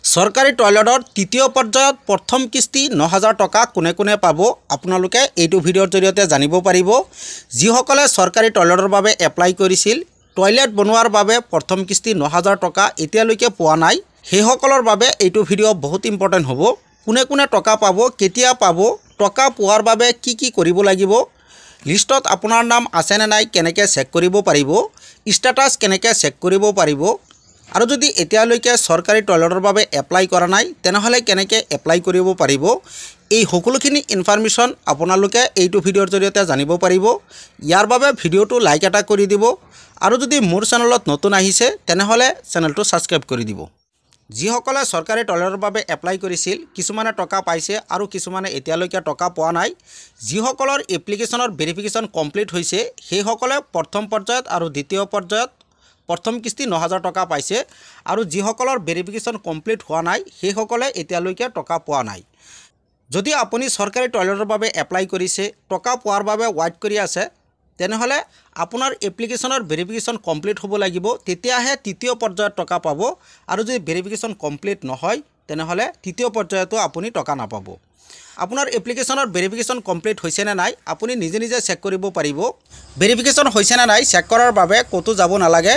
সৰকাৰি টয়লেটৰ তৃতীয় পৰ্যায়ত প্ৰথম কিস্তি ৯,০০০ টকা কোনে কোনে পাব আপোনালোকে এইটো ভিডিঅ'ৰ জৰিয়তে জানিব পাৰিব। যিসকলে সৰকাৰি টয়লেটৰ বাবে এপ্লাই কৰিছিল, টয়লেট বনোৱাৰ বাবে প্ৰথম কিস্তি ৯,০০০ টকা এতিয়ালৈকে পোৱা নাই, সেইসকলৰ বাবে এইটো ভিডিঅ' বহুত ইম্পৰ্টেণ্ট হ'ব। কোনে কোনে টকা পাব, কেতিয়া পাব, টকা পোৱাৰ বাবে কি কি কৰিব লাগিব, লিষ্টত আপোনাৰ নাম আছে নে নাই কেনেকৈ চেক কৰিব পাৰিব, ষ্টেটাছ কেনেকৈ চেক কৰিব পাৰিব, আৰু যদি এতিয়ালৈকে সৰকাৰি টয়লেটৰ বাবে এপ্লাই কৰা নাই তেনেহলে কেনেকৈ এপ্লাই কৰিব পাৰিব, এই সকলোখিনি ইনফৰমেশ্যন আপোনালোকে এইটো ভিডিঅ'ৰ জৰিয়তে জানিব পাৰিব। ইয়াৰ বাবে ভিডিঅ'টো লাইক এটা কৰি দিব আৰু যদি মোৰ চেনেলত নতুন আহিছে তেনেহলে চেনেলটো সাবস্ক্ৰাইব কৰি দিব। যিসকলে সৰকাৰি টয়লেটৰ বাবে এপ্লাই কৰিছিল, কিছুমানে টকা পাইছে আৰু কিছুমানে এতিয়ালৈকে টকা পোৱা নাই। যিসকলৰ এপ্লিকেশ্যনৰ ভেৰিফিকেশ্যন কমপ্লিট হৈছে সেইসকলে প্ৰথম পৰ্যায়ত আৰু দ্বিতীয় পৰ্যায়ত প্ৰথম কিস্তি ৯,০০০ টকা পাইছে আৰু যিসকলৰ ভেৰিফিকেশ্যন কমপ্লিট হোৱা নাই সেইসকলে এতিয়ালৈকে টকা পোৱা নাই। যদি আপুনি সৰকাৰি টয়লেটৰ বাবে এপ্লাই কৰিছে, টকা পোৱাৰ বাবে ৱেইট কৰি আছে, তেনেহলে আপোনাৰ এপ্লিকেশ্যনৰ ভেৰিফিকেশ্যন কমপ্লিট হ'ব লাগিব, তেতিয়াহে তৃতীয় পৰ্যায়ত টকা পাব। আৰু যদি ভেৰিফিকেশ্যন কমপ্লিট নহয় তেনেহলে তৃতীয় পৰ্যায়তো আপুনি টকা নাপাব। আপোনাৰ এপ্লিকেশ্যনৰ ভেৰিফিকেশ্যন কমপ্লিট হৈছে নে নাই আপুনি নিজে নিজে চেক কৰিব পাৰিব। ভেৰিফিকেশ্যন হৈছে নে নাই চেক কৰাৰ বাবে ক'তো যাব নালাগে,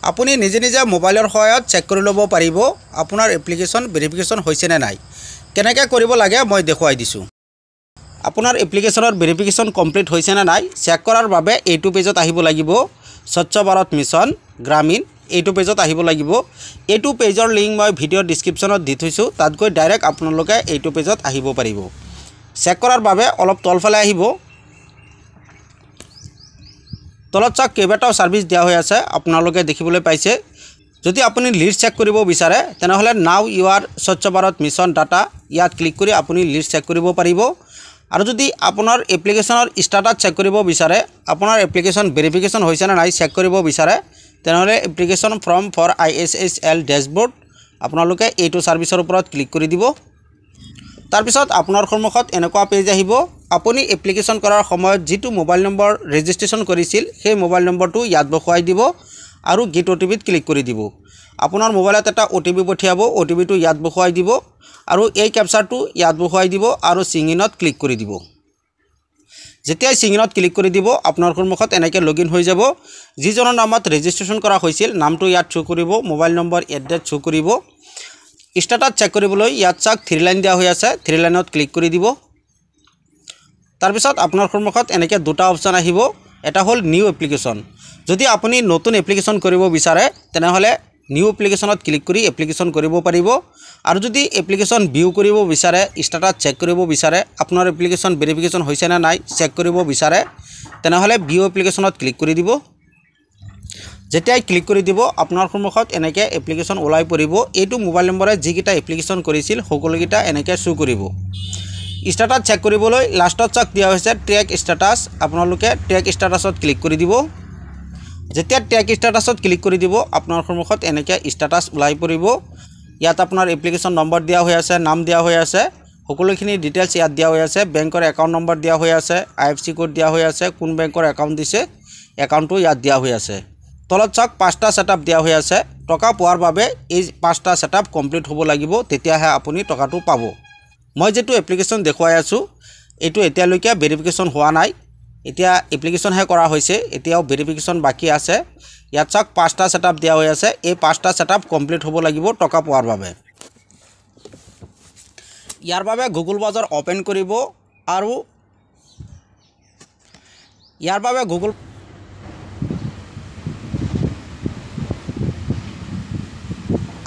আপুনি নিজে নিজে মোবাইলৰ সহায়ত চেক কৰি ল'ব পাৰিব আপোনাৰ এপ্লিকেশ্যন ভেৰিফিকেশ্যন হৈছে নে নাই। কেনেকৈ কৰিব লাগে মই দেখুৱাই দিছোঁ। আপোনাৰ এপ্লিকেশ্যনৰ ভেৰিফিকেশ্যন কমপ্লিট হৈছে নে নাই চেক কৰাৰ বাবে এইটো পেজত আহিব লাগিব, স্বচ্ছ ভাৰত মিছন গ্ৰামীণ এইটো পেজত আহিব লাগিব। এইটো পেজৰ লিংক মই ভিডিঅ'ৰ ডিছক্ৰিপশ্যনত দি থৈছোঁ, তাত গৈ ডাইৰেক্ট আপোনালোকে এইটো পেজত আহিব পাৰিব। চেক কৰাৰ বাবে অলপ তলফালে আহিব, তলত চাওক কেইবাটাও ছাৰ্ভিচ দিয়া হৈ আছে আপোনালোকে দেখিবলৈ পাইছে। যদি আপুনি লিষ্ট চেক কৰিব বিচাৰে তেনেহলে নাও ইউ আৰ স্বচ্ছ ভাৰত মিছন ডাটা ইয়াত ক্লিক কৰি আপুনি লিষ্ট চেক কৰিব পাৰিব। আৰু যদি আপোনাৰ এপ্লিকেশ্যনৰ ষ্টেটাছ চেক কৰিব বিচাৰে, আপোনাৰ এপ্লিকেশ্যন ভেৰিফিকেশ্যন হৈছে নে নাই চেক কৰিব বিচাৰে, তেনেহলে application form for ISSL dashboard আপোনালোকে এইটো ছাৰ্ভিচৰ ওপৰত ক্লিক কৰি দিব। তাৰপিছত আপোনাৰ সন্মুখত এনেকুৱা পেজ আহিব। আপুনি এপ্লিকেশ্যন কৰাৰ সময়ত যিটো মোবাইল নম্বৰ ৰেজিষ্ট্ৰেশ্যন কৰিছিল সেই মোবাইল নম্বৰটো ইয়াত বহুৱাই দিব আৰু গেট OTPত ক্লিক কৰি দিব। আপোনাৰ মোবাইলত এটা OTP পঠিয়াব, OTPটো ইয়াত বহুৱাই দিব আৰু এই কেপচাৰটো ইয়াত বহুৱাই দিব আৰু চিংইনত ক্লিক কৰি দিব। যেতিয়াই চিংইনত ক্লিক কৰি দিব আপোনাৰ সন্মুখত এনেকৈ লগইন হৈ যাব। যিজনৰ নামত ৰেজিষ্ট্ৰেশ্যন কৰা হৈছিল নামটো ইয়াত শ্ব' কৰিব, মোবাইল নম্বৰ এড্ৰেছ শ্ব' কৰিব। ষ্টেটাছ চেক কৰিবলৈ ইয়াত চাওক 3 লাইন দিয়া হৈ আছে, 3 লাইনত ক্লিক কৰি দিব। তাৰপিছত আপোনাৰ সন্মুখত এনেকৈ দুটা অপশ্যন আহিব, এটা হ'ল নিউ এপ্লিকেশ্যন। যদি আপুনি নতুন এপ্লিকেশ্যন কৰিব বিচাৰে তেনেহলে নিউ এপ্লিকেশ্যনত ক্লিক কৰি এপ্লিকেশ্যন কৰিব পাৰিব। আৰু যদি এপ্লিকেশ্যন ভিউ কৰিব বিচাৰে, ষ্টেটাছ চেক কৰিব বিচাৰে, আপোনাৰ এপ্লিকেশ্যন ভেৰিফিকেশ্যন হৈছে নে নাই চেক কৰিব বিচাৰে, তেনেহলে ভিউ এপ্লিকেশ্যনত ক্লিক কৰি দিব। যেতিয়াই ক্লিক কৰি দিব আপোনাৰ সন্মুখত এনেকৈ এপ্লিকেশ্যন ওলাই পৰিব। এইটো মোবাইল নম্বৰে যিকেইটা এপ্লিকেশ্যন কৰিছিল সকলোকেইটা এনেকৈ শ্ব' কৰিব। ষ্টেটাছ চেক কৰিবলৈ লাষ্টত চাওক দিয়া হৈছে ট্ৰেক ষ্টেটাছ, আপোনালোকে ট্ৰেক ষ্টেটাছত ক্লিক কৰি দিব। যেতিয়া ট্ৰেক ষ্টেটাছত ক্লিক কৰি দিব আপোনাৰ সন্মুখত এনেকৈ ষ্টেটাছ ওলাই পৰিব। ইয়াত আপোনাৰ এপ্লিকেশ্যন নম্বৰ দিয়া হৈ আছে, নাম দিয়া হৈ আছে, সকলোখিনি ডিটেইলছ ইয়াত দিয়া হৈ আছে, বেংকৰ একাউণ্ট নম্বৰ দিয়া হৈ আছে, IFSC কোড দিয়া হৈ আছে, কোন বেংকৰ একাউণ্ট দিছে একাউণ্টটো ইয়াত দিয়া হৈ আছে। তলত চাওক 5টা ছেটআপ দিয়া হৈ আছে। টকা পোৱাৰ বাবে এই 5টা ছেটআপ কমপ্লিট হ'ব লাগিব, তেতিয়াহে আপুনি টকাটো পাব। মই যেটো এপ্লিকেশ্যন দেখুৱাই আছোঁ এইটো এতিয়ালৈকে ভেৰিফিকেশ্যন হোৱা নাই, এতিয়া এপ্লিকেশ্যনহে কৰা হৈছে, এতিয়াও ভেৰিফিকেশ্যন বাকী আছে। ইয়াত চাওক 5টা ছেটআপ দিয়া হৈ আছে, এই 5টা ছেটআপ কমপ্লিট হ'ব লাগিব টকা পোৱাৰ বাবে। ইয়াৰ বাবে গুগল ব্ৰাউজাৰ অপেন কৰিব আৰু ইয়াৰ বাবে গুগল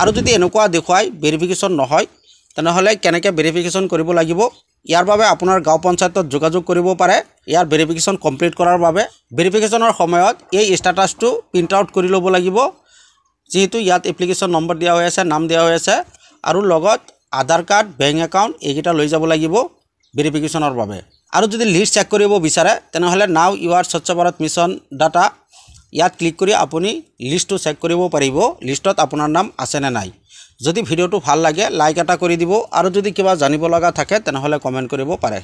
আৰু যদি এনেকুৱা দেখুৱাই ভেৰিফিকেশ্যন নহয় তেনেহলে কেনেকৈ ভেৰিফিকেশ্যন কৰিব লাগিব, ইয়াৰ বাবে আপোনাৰ গাঁও পঞ্চায়তত যোগাযোগ কৰিব পাৰে। ইয়াৰ ভেৰিফিকেশ্যন কমপ্লিট কৰাৰ বাবে ভেৰিফিকেশ্যনৰ সময়ত এই ষ্টেটাছটো প্ৰিণ্ট আউট কৰি ল'ব লাগিব, যিহেতু ইয়াত এপ্লিকেশ্যন নম্বৰ দিয়া হৈ আছে, নাম দিয়া হৈ আছে আৰু লগত আধাৰ কাৰ্ড, বেংক একাউণ্ট এইকেইটা লৈ যাব লাগিব ভেৰিফিকেশ্যনৰ বাবে। আৰু যদি লিষ্ট চেক কৰিব বিচাৰে তেনেহলে নাও ইউ আৰ স্বচ্ছ ভাৰত মিছন ডাটা ইয়াত ক্লিক কৰি আপুনি লিষ্টটো চেক কৰিব পাৰিব, লিষ্টত আপোনাৰ নাম আছে নে নাই। যদি ভিডিঅ'টো ভাল লাগে লাইক এটা কৰি দিব আৰু যদি কিবা জানিব লগা থাকে তেনেহলে কমেণ্ট কৰিব পাৰে।